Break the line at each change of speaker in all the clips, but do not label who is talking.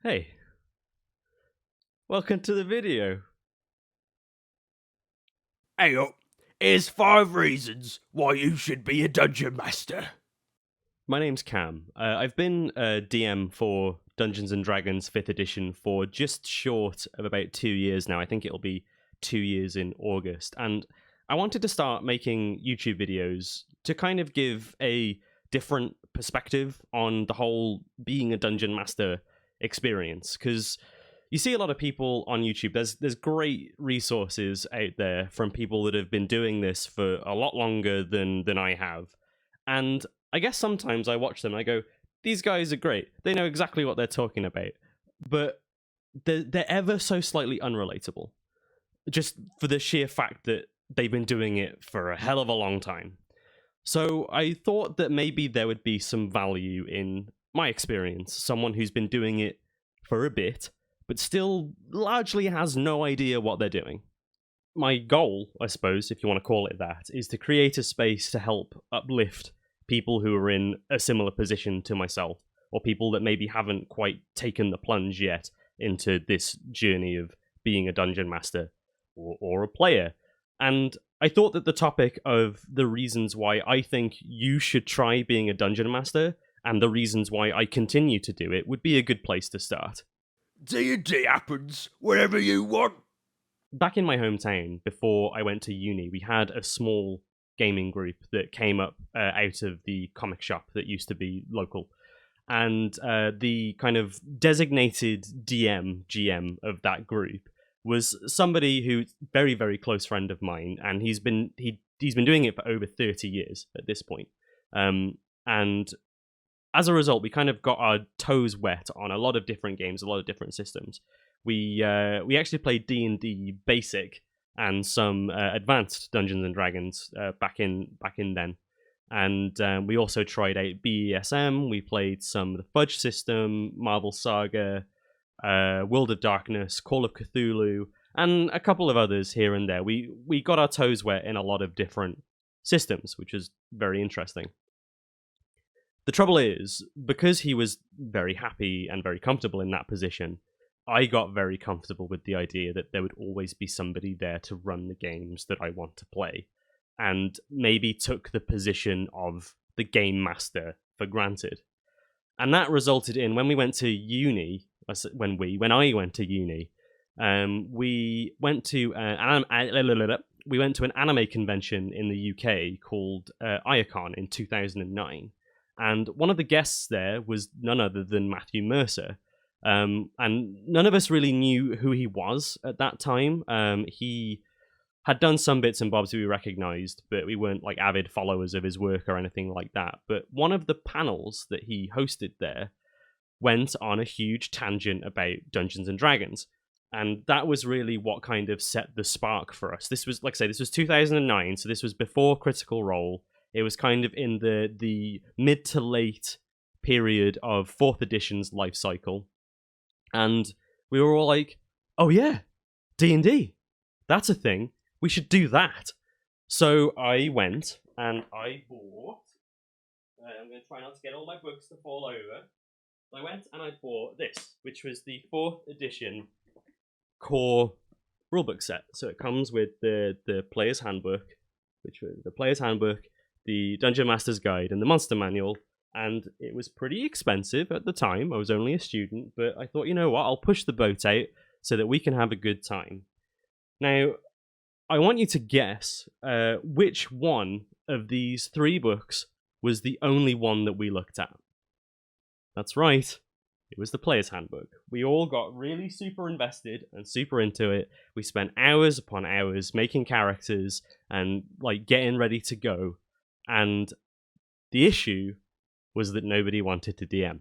Hey, welcome to the video.
Hang on, here's 5 reasons why you should be a dungeon master.
My name's Cam. I've been a DM for Dungeons & Dragons 5th edition for just short of about 2 years now. I think it'll be 2 years in August. And I wanted to start making YouTube videos to kind of give a different perspective on the whole being a dungeon master experience. Because you see a lot of people on YouTube. There's great resources out there from people that have been doing this for a lot longer than I have. And I guess sometimes I watch them and I go, these guys are great. They know exactly what they're talking about. But they're ever so slightly unrelatable. Just for the sheer fact that they've been doing it for a hell of a long time. So I thought that maybe there would be some value in my experience. Someone who's been doing it for a bit, but still largely has no idea what they're doing. My goal, I suppose, if you want to call it that, is to create a space to help uplift people who are in a similar position to myself, or people that maybe haven't quite taken the plunge yet into this journey of being a dungeon master or a player. And I thought that the topic of the reasons why I think you should try being a dungeon master and the reasons why I continue to do it would be a good place to start.
D&D happens wherever you want.
Back in my hometown, before I went to uni, we had a small gaming group that came up out of the comic shop that used to be local. And the kind of designated GM of that group was somebody who's very, very close friend of mine, and he's been doing it for over 30 years at this point. And as a result, we kind of got our toes wet on a lot of different games, a lot of different systems. We actually played D&D Basic and some advanced Dungeons and Dragons back in then, and we also tried out BESM. We played some of the Fudge system, Marvel Saga, World of Darkness, Call of Cthulhu, and a couple of others here and there. We got our toes wet in a lot of different systems, which is very interesting. The trouble is, because he was very happy and very comfortable in that position, I got very comfortable with the idea that there would always be somebody there to run the games that I want to play, and maybe took the position of the game master for granted. And that resulted in, when I went to uni, we went to an anime convention in the UK called Iacon in 2009. And one of the guests there was none other than Matthew Mercer. And none of us really knew who he was at that time. He had done some bits and bobs we recognized, but we weren't like avid followers of his work or anything like that. But one of the panels that he hosted there went on a huge tangent about Dungeons and Dragons. And that was really what kind of set the spark for us. This was, like I say, this was 2009, so this was before Critical Role. It was kind of in the mid to late period of 4th edition's life cycle. And we were all like, oh yeah, D&D. That's a thing. We should do that. So I went and I bought... I'm going to try not to get all my books to fall over. I went and I bought this, which was the 4th edition core rulebook set. So it comes with the Player's Handbook, which was the Player's Handbook, the Dungeon Master's Guide, and the Monster Manual. And it was pretty expensive at the time. I was only a student, but I thought, you know what, I'll push the boat out so that we can have a good time. Now, I want you to guess which one of these 3 books was the only one that we looked at. That's right. It was the Player's Handbook. We all got really super invested and super into it. We spent hours upon hours making characters and like getting ready to go. And the issue was that nobody wanted to DM.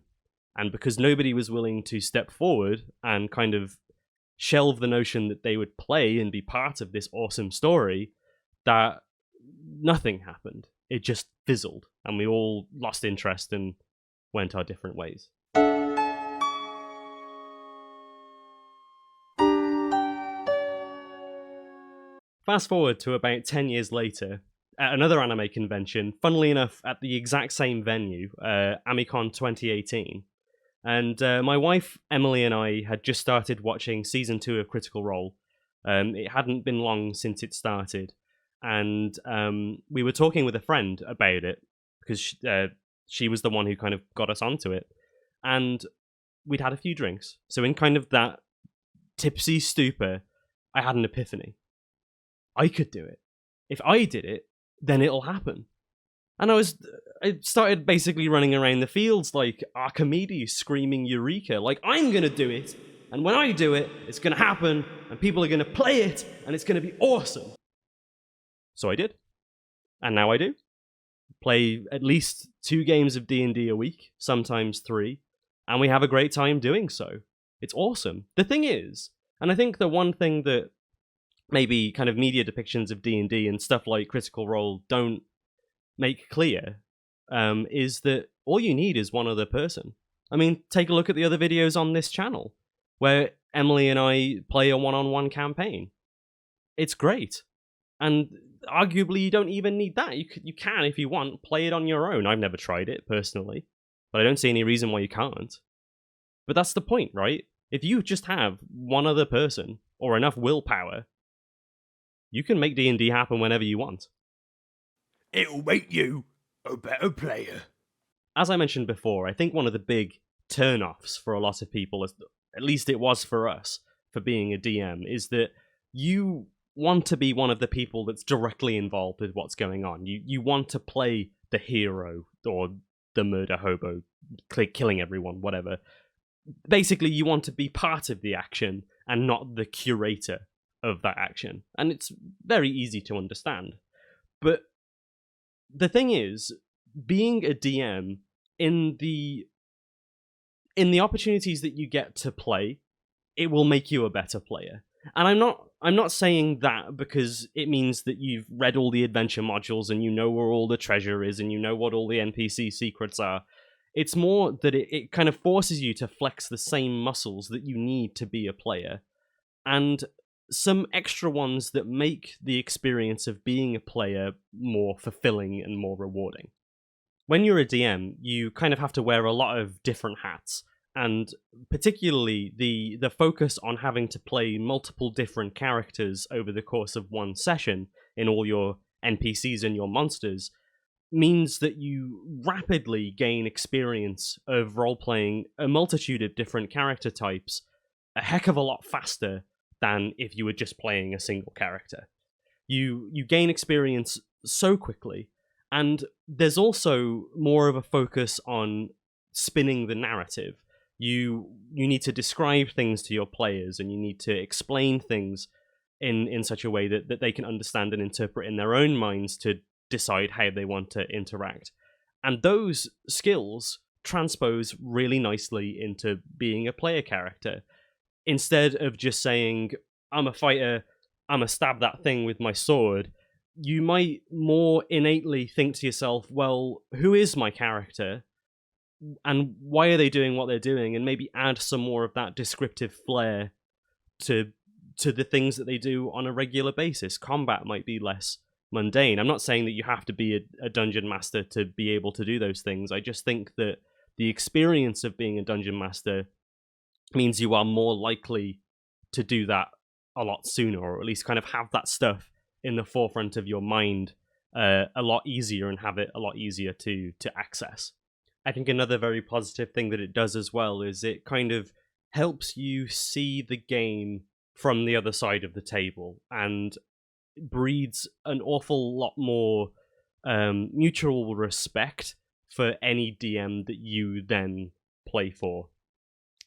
And because nobody was willing to step forward and kind of shelve the notion that they would play and be part of this awesome story, that nothing happened. It just fizzled. And we all lost interest and went our different ways. Fast forward to about 10 years later, at another anime convention, funnily enough, at the exact same venue, Amicon 2018, And my wife Emily and I had just started watching season 2 of Critical Role. It hadn't been long since it started, and we were talking with a friend about it because she was the one who kind of got us onto it, and we'd had a few drinks. So in kind of that tipsy stupor, I had an epiphany. I could do it. If I did it, then it'll happen. And I started basically running around the fields like Archimedes screaming Eureka, like, I'm gonna do it, and when I do it, it's gonna happen, and people are gonna play it, and it's gonna be awesome. So I did. And now I do. Play at least 2 games of D&D a week, sometimes 3, and we have a great time doing so. It's awesome. The thing is, and I think the one thing that maybe kind of media depictions of D&D and stuff like Critical Role don't make clear is that all you need is one other person. I mean, take a look at the other videos on this channel where Emily and I play a one-on-one campaign. It's great. And arguably you don't even need that. You can, if you want, play it on your own. I've never tried it personally, but I don't see any reason why you can't. But that's the point, right? If you just have one other person or enough willpower, you can make D&D happen whenever you want.
It'll make you a better player.
As I mentioned before, I think one of the big turn-offs for a lot of people, at least it was for us, for being a DM, is that you want to be one of the people that's directly involved with what's going on. You want to play the hero or the murder hobo, killing everyone, whatever. Basically, you want to be part of the action and not the curator of that action. And it's very easy to understand. But the thing is, being a DM in the opportunities that you get to play, it will make you a better player. And I'm not saying that because it means that you've read all the adventure modules and you know where all the treasure is and you know what all the NPC secrets are. It's more that it kind of forces you to flex the same muscles that you need to be a player, and some extra ones that make the experience of being a player more fulfilling and more rewarding. When you're a DM, you kind of have to wear a lot of different hats, and particularly the focus on having to play multiple different characters over the course of one session in all your NPCs and your monsters means that you rapidly gain experience of role-playing a multitude of different character types a heck of a lot faster than if you were just playing a single character. You gain experience so quickly, and there's also more of a focus on spinning the narrative. You need to describe things to your players, and you need to explain things in such a way that they can understand and interpret in their own minds to decide how they want to interact. And those skills transpose really nicely into being a player character. Instead of just saying, I'm a fighter, I'm gonna stab that thing with my sword, you might more innately think to yourself, well, who is my character? And why are they doing what they're doing? And maybe add some more of that descriptive flair to the things that they do on a regular basis. Combat might be less mundane. I'm not saying that you have to be a dungeon master to be able to do those things. I just think that the experience of being a dungeon master means you are more likely to do that a lot sooner, or at least kind of have that stuff in the forefront of your mind a lot easier and have it a lot easier to access. I think another very positive thing that it does as well is it kind of helps you see the game from the other side of the table and breeds an awful lot more mutual respect for any DM that you then play for.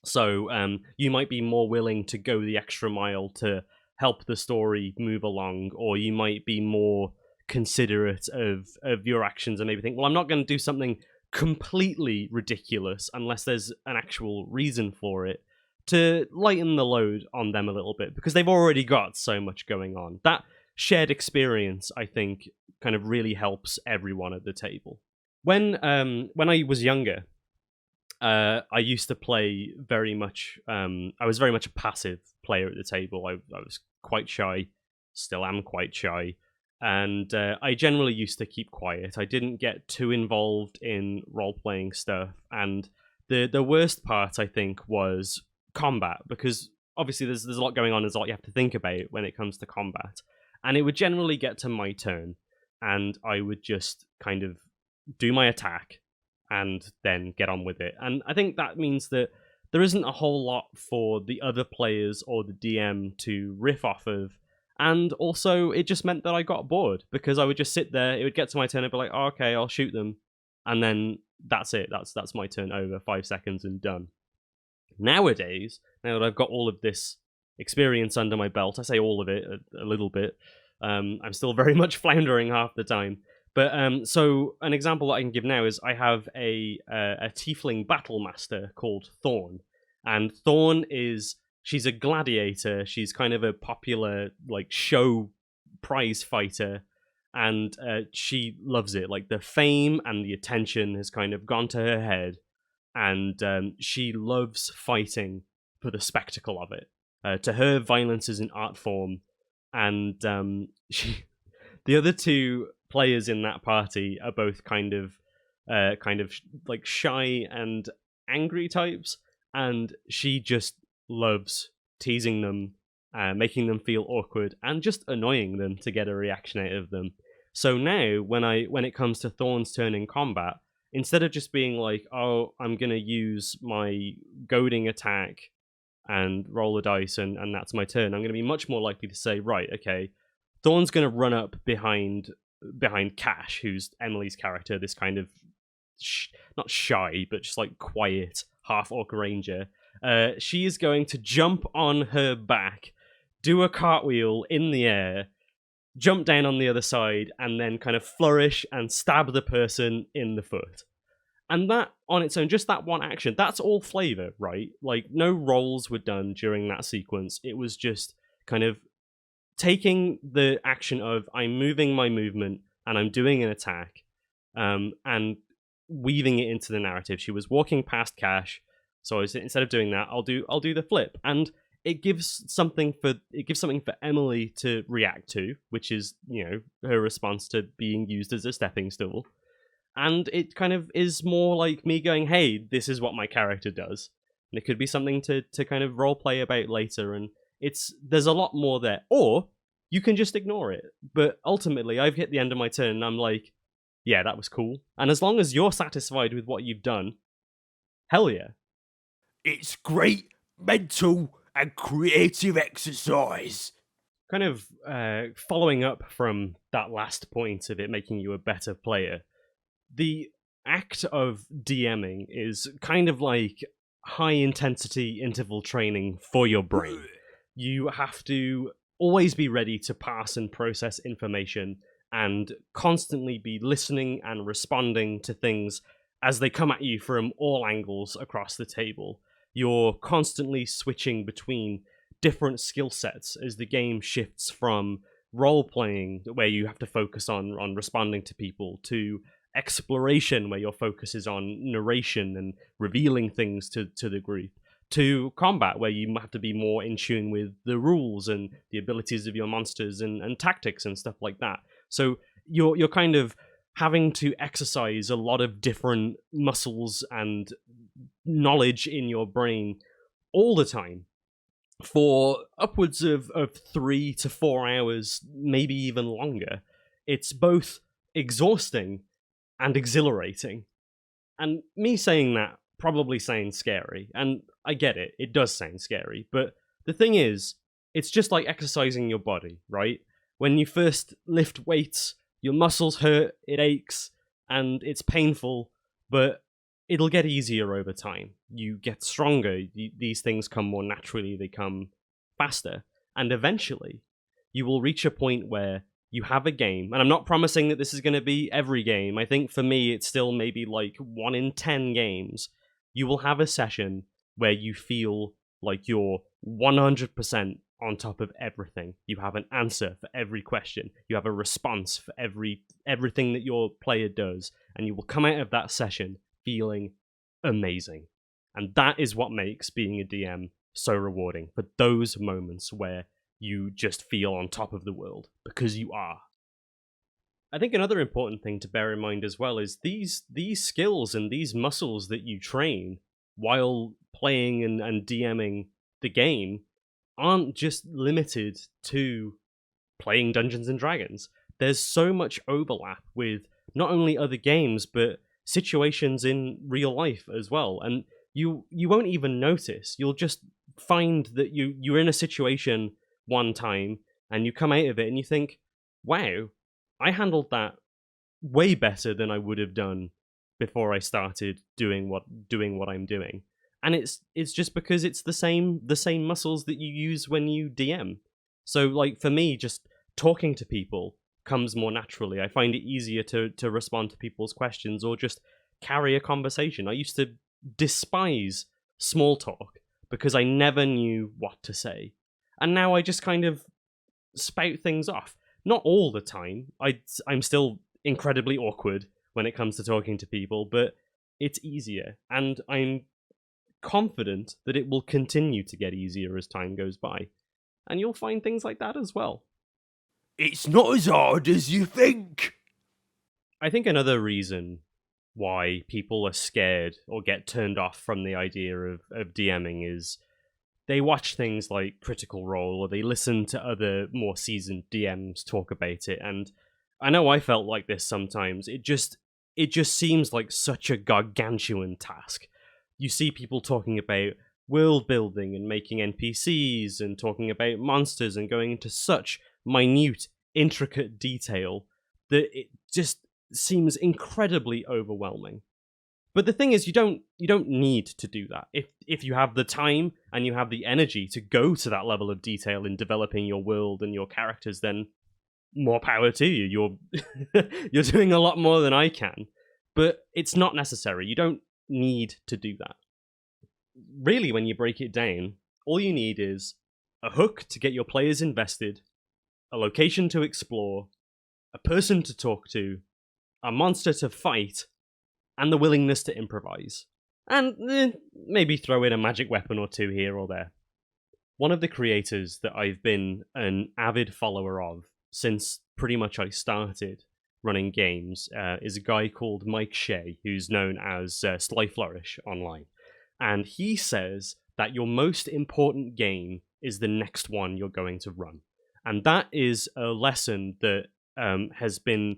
So you might be more willing to go the extra mile to help the story move along, or you might be more considerate of your actions and maybe think, well, I'm not going to do something completely ridiculous unless there's an actual reason for it, to lighten the load on them a little bit, because they've already got so much going on. That shared experience, I think, kind of really helps everyone at the table. When I was younger, I used to play very much. I was very much a passive player at the table. I was quite shy, still am quite shy, and I generally used to keep quiet. I didn't get too involved in role-playing stuff, and The worst part, I think, was combat, because obviously there's a lot going on. There's a lot you have to think about when it comes to combat, and it would generally get to my turn, and I would just kind of do my attack and then get on with it. And I think that means that there isn't a whole lot for the other players or the DM to riff off of. And also, it just meant that I got bored, because I would just sit there. It would get to my turn and be like, oh, okay, I'll shoot them, and then that's it. That's my turn over. 5 seconds and done. Nowadays, now that I've got all of this experience under my belt, I say all of it, a little bit. I'm still very much floundering half the time. But so an example that I can give now is I have a tiefling battle master called Thorn, and Thorn she's a gladiator. She's kind of a popular like show prize fighter, and she loves it. Like the fame and the attention has kind of gone to her head, and she loves fighting for the spectacle of it. To her, violence is an art form, and the other two players in that party are both kind of like shy and angry types, and she just loves teasing them, making them feel awkward, and just annoying them to get a reaction out of them. So now, when it comes to Thorn's turn in combat, instead of just being like, oh, I'm gonna use my goading attack and roll a dice and that's my turn, I'm gonna be much more likely to say, right, okay, Thorn's gonna run up behind Cash, who's Emily's character, this kind of not shy, but just like quiet half orc ranger. She is going to jump on her back, do a cartwheel in the air, jump down on the other side, and then kind of flourish and stab the person in the foot. And that on its own, just that one action, that's all flavor, right? Like, no rolls were done during that sequence. It was just kind of taking the action of I'm moving my movement and I'm doing an attack, and weaving it into the narrative. She was walking past Cash, so instead of doing that, I'll do the flip, and it gives something for Emily to react to, which is, you know, her response to being used as a stepping stool. And it kind of is more like me going, hey, this is what my character does. And it could be something to kind of roleplay about later, and there's a lot more there. Or you can just ignore it. But ultimately, I've hit the end of my turn, and I'm like, yeah, that was cool. And as long as you're satisfied with what you've done, hell yeah.
It's great mental and creative exercise.
Kind of following up from that last point of it making you a better player, the act of DMing is kind of like high intensity interval training for your brain. You have to always be ready to pass and process information and constantly be listening and responding to things as they come at you from all angles across the table. You're constantly switching between different skill sets as the game shifts from role-playing, where you have to focus on responding to people, to exploration, where your focus is on narration and revealing things to the group, to combat, where you have to be more in tune with the rules and the abilities of your monsters and tactics and stuff like that. So you're kind of having to exercise a lot of different muscles and knowledge in your brain all the time for upwards of 3 to 4 hours, maybe even longer. It's both exhausting and exhilarating. And me saying that probably sounds scary, and I get it, it does sound scary, but the thing is, it's just like exercising your body, right? When you first lift weights, your muscles hurt, it aches, and it's painful, but it'll get easier over time. You get stronger, these things come more naturally, they come faster, and eventually you will reach a point where you have a game, and I'm not promising that this is going to be every game. I think for me, it's still maybe like 1 in 10 games. You will have a session where you feel like you're 100% on top of everything. You have an answer for every question. You have a response for everything that your player does, and you will come out of that session feeling amazing. And that is what makes being a DM so rewarding, for those moments where you just feel on top of the world, because you are. I think another important thing to bear in mind as well is these skills and these muscles that you train while playing and DMing the game aren't just limited to playing Dungeons and Dragons. There's so much overlap with not only other games but situations in real life as well. And you won't even notice. You'll just find that you're in a situation one time and you come out of it and you think, wow, I handled that way better than I would have done before I started doing what I'm doing. And it's just because it's the same muscles that you use when you DM. So like for me, just talking to people comes more naturally. I find it easier to respond to people's questions or just carry a conversation. I used to despise small talk because I never knew what to say. And now I just kind of spout things off. Not all the time. I'm still incredibly awkward when it comes to talking to people, but it's easier. And I'm confident that it will continue to get easier as time goes by. And you'll find things like that as well.
It's not as hard as you think.
I think another reason why people are scared or get turned off from the idea of DMing is they watch things like Critical Role or they listen to other more seasoned DMs talk about it. And I know I felt like this sometimes. It just seems like such a gargantuan task. You see people talking about world building and making NPCs and talking about monsters and going into such minute, intricate detail that it just seems incredibly overwhelming. But the thing is, you don't need to do that. If you have the time and you have the energy to go to that level of detail in developing your world and your characters, then more power to you. You're doing a lot more than I can. But it's not necessary. You don't need to do that. Really, when you break it down, all you need is a hook to get your players invested, a location to explore, a person to talk to, a monster to fight, and the willingness to improvise. And maybe throw in a magic weapon or two here or there. One of the creators that I've been an avid follower of since pretty much I started running games is a guy called Mike Shea, who's known as Sly Flourish online. And he says that your most important game is the next one you're going to run. And that is a lesson that has been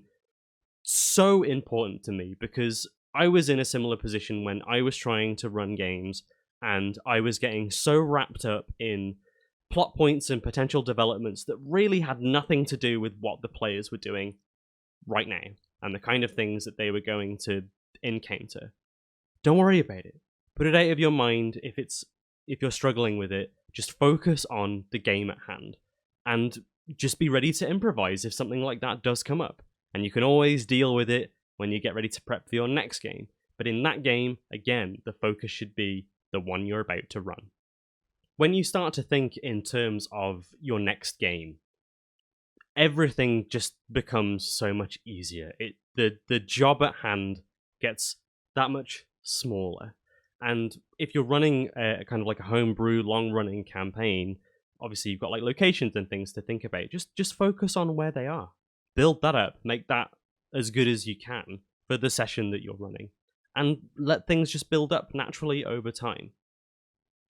so important to me because I was in a similar position when I was trying to run games and I was getting so wrapped up in plot points and potential developments that really had nothing to do with what the players were doing right now and the kind of things that they were going to encounter. Don't worry about it. Put it out of your mind if you're struggling with it. Just focus on the game at hand and just be ready to improvise if something like that does come up. And you can always deal with it when you get ready to prep for your next game. But in that game, again, the focus should be the one you're about to run. When you start to think in terms of your next game, everything just becomes so much easier. The job at hand gets that much smaller. And if you're running a kind of like a homebrew, long-running campaign, obviously you've got like locations and things to think about. Just focus on where they are. Build that up. Make that as good as you can for the session that you're running. And let things just build up naturally over time.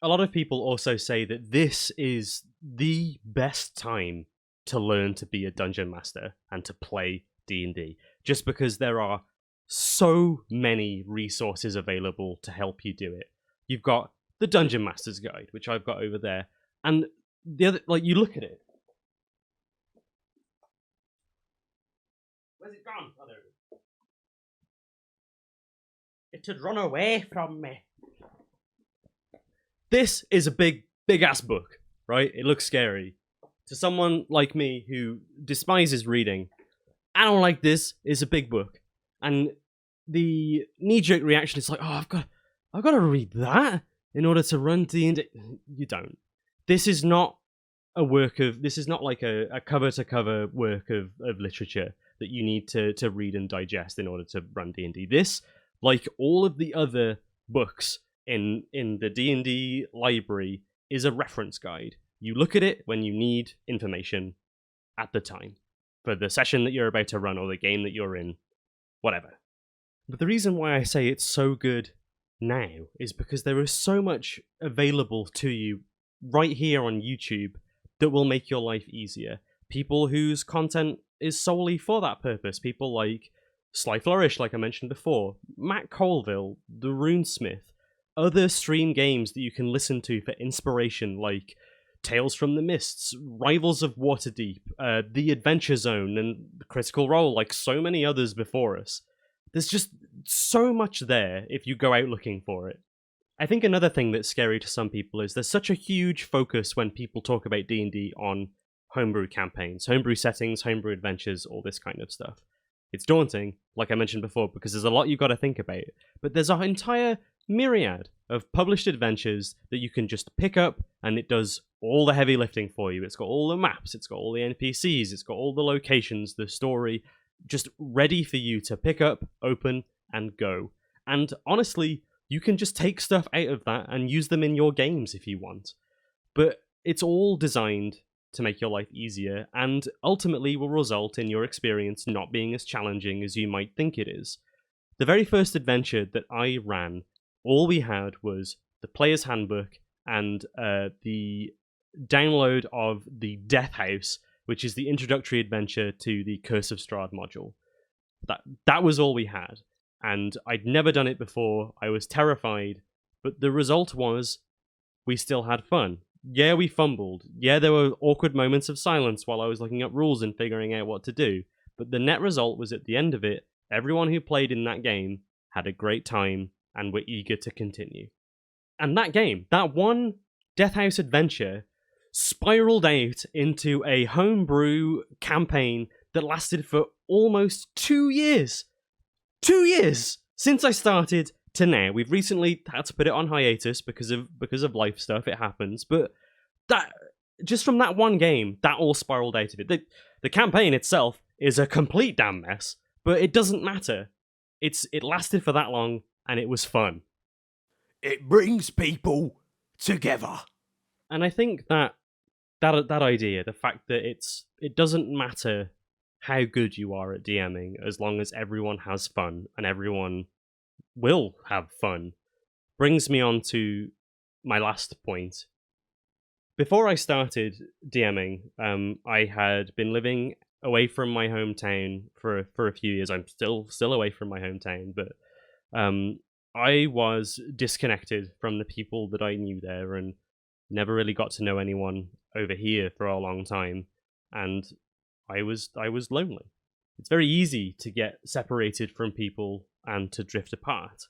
A lot of people also say that this is the best time to learn to be a dungeon master and to play D&D, just because there are so many resources available to help you do it. You've got the Dungeon Master's Guide, which I've got over there, and the other, like, you look at it. Where's it gone? Oh, there it is. It had run away from me. This is a big ass book, right? It looks scary. To someone like me who despises reading, I don't like this. It's a big book. And the knee-jerk reaction is like, oh, I've got to read that in order to run D&D. You don't. This is not like a cover-to-cover work of literature that you need to read and digest in order to run D&D. This, like all of the other books in the D&D library, is a reference guide. You look at it when you need information at the time for the session that you're about to run or the game that you're in, whatever. But the reason why I say it's so good now is because there is so much available to you right here on YouTube that will make your life easier. People whose content is solely for that purpose. People like Sly Flourish, like I mentioned before, Matt Colville, The Runesmith, other stream games that you can listen to for inspiration, like Tales from the Mists, Rivals of Waterdeep, The Adventure Zone, and Critical Role, like so many others before us. There's just so much there if you go out looking for it. I think another thing that's scary to some people is there's such a huge focus when people talk about D&D on homebrew campaigns, homebrew settings, homebrew adventures, all this kind of stuff. It's daunting, like I mentioned before, because there's a lot you've got to think about. But there's an entire myriad of published adventures that you can just pick up, and it does all the heavy lifting for you. It's got all the maps, it's got all the NPCs, it's got all the locations, the story, just ready for you to pick up, open, and go. And honestly, you can just take stuff out of that and use them in your games if you want. But it's all designed to make your life easier, and ultimately will result in your experience not being as challenging as you might think it is. The very first adventure that I ran, all we had was the player's handbook and the download of the Death House, which is the introductory adventure to the Curse of Strahd module. That was all we had, and I'd never done it before. I was terrified, but the result was we still had fun. Yeah, we fumbled. Yeah, there were awkward moments of silence while I was looking up rules and figuring out what to do. But the net result was at the end of it, everyone who played in that game had a great time and were eager to continue. And that game, that one Death House adventure, spiraled out into a homebrew campaign that lasted for almost 2 years. 2 years since I started to now. We've recently had to put it on hiatus because of life stuff. It happens, but that just from that one game, that all spiraled out of it. The campaign itself is a complete damn mess, but it doesn't matter. It lasted for that long, and it was fun.
It brings people together.
And I think that idea, the fact that it doesn't matter how good you are at DMing as long as everyone has fun and everyone will have fun, brings me on to my last point. Before I started DMing, I had been living away from my hometown for a few years. I'm still away from my hometown, but I was disconnected from the people that I knew there and never really got to know anyone over here for a long time, and I was lonely. It's very easy to get separated from people and to drift apart.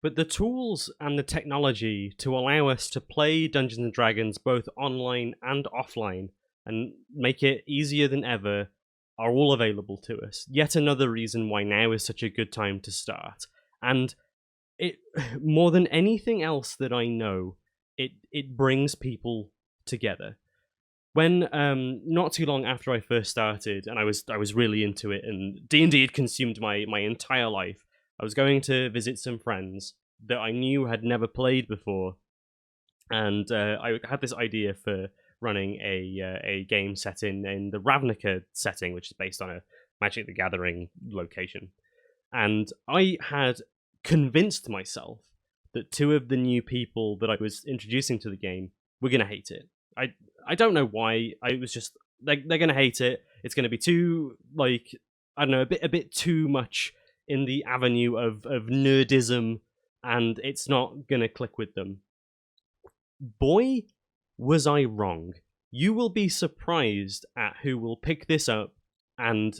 But the tools and the technology to allow us to play Dungeons and Dragons both online and offline and make it easier than ever are all available to us. Yet another reason why now is such a good time to start. And it, more than anything else that I know, it brings people together. When not too long after I first started, and I was really into it, and D&D had consumed my entire life, I was going to visit some friends that I knew had never played before, and I had this idea for running a game set in the Ravnica setting, which is based on a Magic the Gathering location. And I had convinced myself that two of the new people that I was introducing to the game were going to hate it. I don't know why. I was just they're going to hate it. It's going to be too, like, I don't know, a bit too much in the avenue of nerdism, and it's not going to click with them. Boy, was I wrong. You will be surprised at who will pick this up and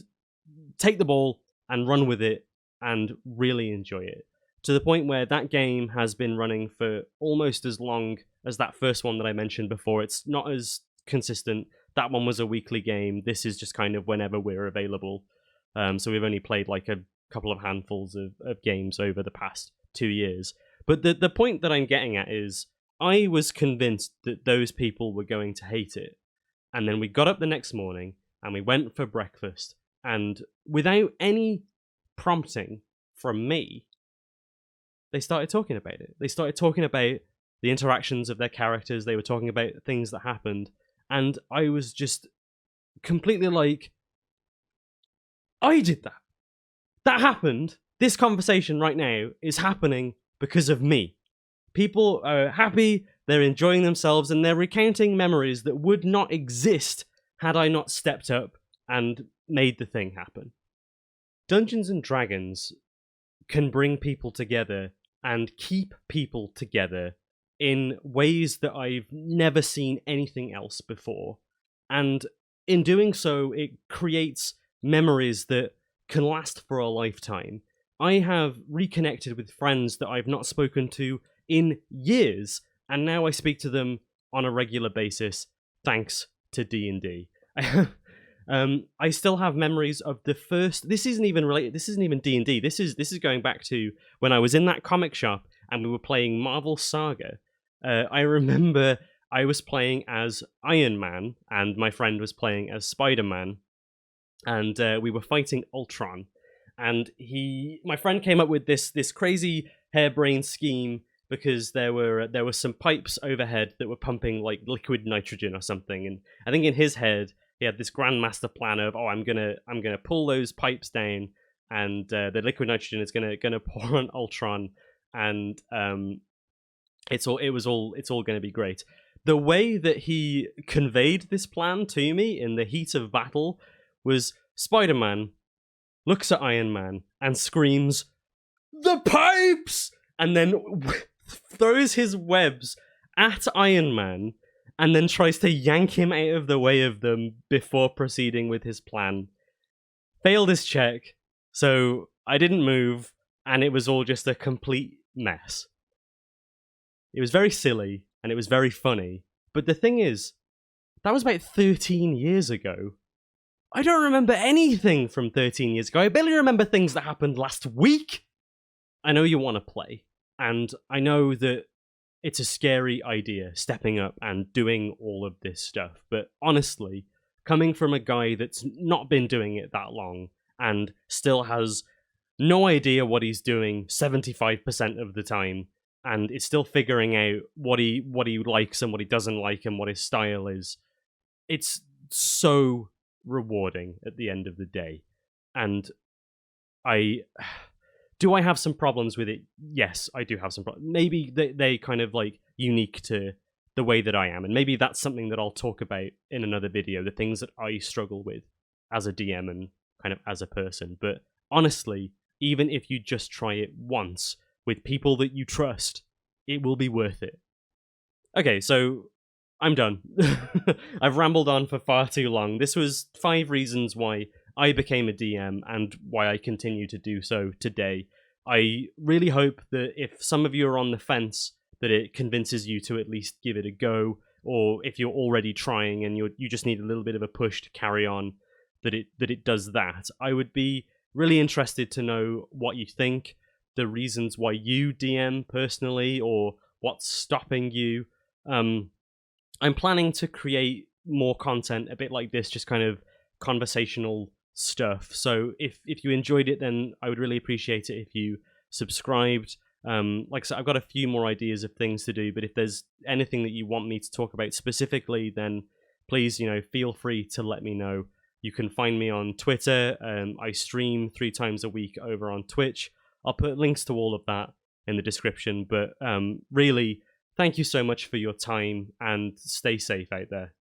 take the ball and run with it and really enjoy it. To the point where that game has been running for almost as long as that first one that I mentioned before. It's not as consistent. That one was a weekly game. This is just kind of whenever we're available. So we've only played like a couple of handfuls of games over the past 2 years. But the point that I'm getting at is I was convinced that those people were going to hate it. And then we got up the next morning and we went for breakfast. And without any prompting from me, they started talking about it. They started talking about the interactions of their characters. They were talking about things that happened. And I was just completely like, I did that. That happened. This conversation right now is happening because of me. People are happy, they're enjoying themselves, and they're recounting memories that would not exist had I not stepped up and made the thing happen. Dungeons and Dragons can bring people together and keep people together in ways that I've never seen anything else before. And in doing so, it creates memories that can last for a lifetime. I have reconnected with friends that I've not spoken to in years, and now I speak to them on a regular basis thanks to D&D. I still have memories of the first. This isn't even related. This isn't even D&D. This is going back to when I was in that comic shop and we were playing Marvel Saga. I remember I was playing as Iron Man and my friend was playing as Spider-Man, and we were fighting Ultron. And my friend came up with this crazy harebrained scheme because there were some pipes overhead that were pumping like liquid nitrogen or something, and I think in his head he had this grandmaster plan of, I'm gonna pull those pipes down, and the liquid nitrogen is gonna pour on Ultron, and it's all gonna be great. The way that he conveyed this plan to me in the heat of battle was Spider-Man looks at Iron Man and screams, "The pipes!" and then throws his webs at Iron Man, and then tries to yank him out of the way of them before proceeding with his plan. Failed his check, so I didn't move, and it was all just a complete mess. It was very silly, and it was very funny, but the thing is, that was about 13 years ago. I don't remember anything from 13 years ago. I barely remember things that happened last week. I know you want to play, and I know that it's a scary idea, stepping up and doing all of this stuff. But honestly, coming from a guy that's not been doing it that long and still has no idea what he's doing 75% of the time, and is still figuring out what he likes and what he doesn't like and what his style is, it's so rewarding at the end of the day. And do I have some problems with it? Yes, I do have some problems. Maybe they kind of like unique to the way that I am, and maybe that's something that I'll talk about in another video, the things that I struggle with as a DM and kind of as a person. But honestly, even if you just try it once with people that you trust, it will be worth it. Okay, so I'm done. I've rambled on for far too long. This was 5 reasons why I became a DM and why I continue to do so today. I really hope that if some of you are on the fence, that it convinces you to at least give it a go, or if you're already trying and you just need a little bit of a push to carry on, that it does that. I would be really interested to know what you think, the reasons why you DM personally, or what's stopping you. I'm planning to create more content a bit like this, just kind of conversational stuff. So if you enjoyed it, then I would really appreciate it if you subscribed. Like I said, I've got a few more ideas of things to do, but if there's anything that you want me to talk about specifically, then please, feel free to let me know. You can find me on Twitter. I stream 3 times a week over on Twitch. I'll put links to all of that in the description, but really, thank you so much for your time, and stay safe out there.